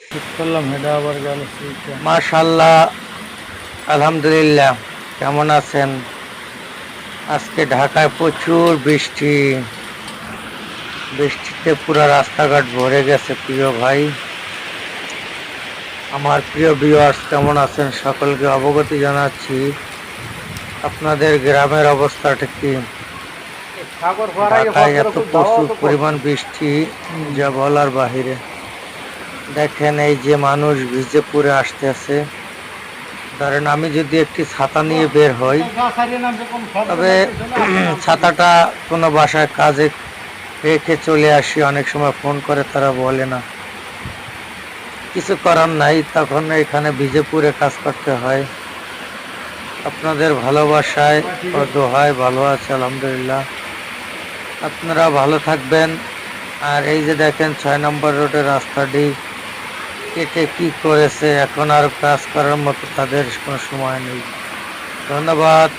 ঠিক করলাম, হেডা আবার গেল সেইটা। মাশাআল্লাহ, আলহামদুলিল্লাহ। কেমন আছেন? আজকে ঢাকায় প্রচুর বৃষ্টি। বৃষ্টিতে পুরো রাস্তাঘাট ভরে গেছে প্রিয় ভাই। আমার প্রিয় ভিউয়ার্স কেমন আছেন? সকলকে অবগতি জানাচ্ছি। আপনাদের গ্রামের অবস্থাটা কি? সাগর ফরাই ঢাকায় ফজর এত খুব দাওয়া প্রচুর তো পরিমাণ করছে। বৃষ্টি, যা বলার বাহিরে। দেখেন এই যে মানুষ ভিজে পুড়ে আসতেছে। ধরেন আমি যদি একটি ছাতা নিয়ে বের হই, গাছ হারিয়ে নামছে কোন ফজর তবে যাইতে চলে আসে নামছে দিকে। ছাতাটা কোনো বাসায় কাজে রেখে চলে আসি। অনেক সময় ফোন করে তারা বলে না, কিছু করার নাই, তখন এখানে ভিজে পুড়ে কাজ করতে হয়। আপনাদের ভালোবাসায় ও দোহায় ভালো আছে আলহামদুলিল্লাহ। আপনারা ভালো থাকবেন। আর এই যে দেখেন 6 নম্বর রোডের রাস্তাটি কেটে কি করেছে, এখন আর কাজ করার মতো তাদের কোনো সময় নেই। ধন্যবাদ।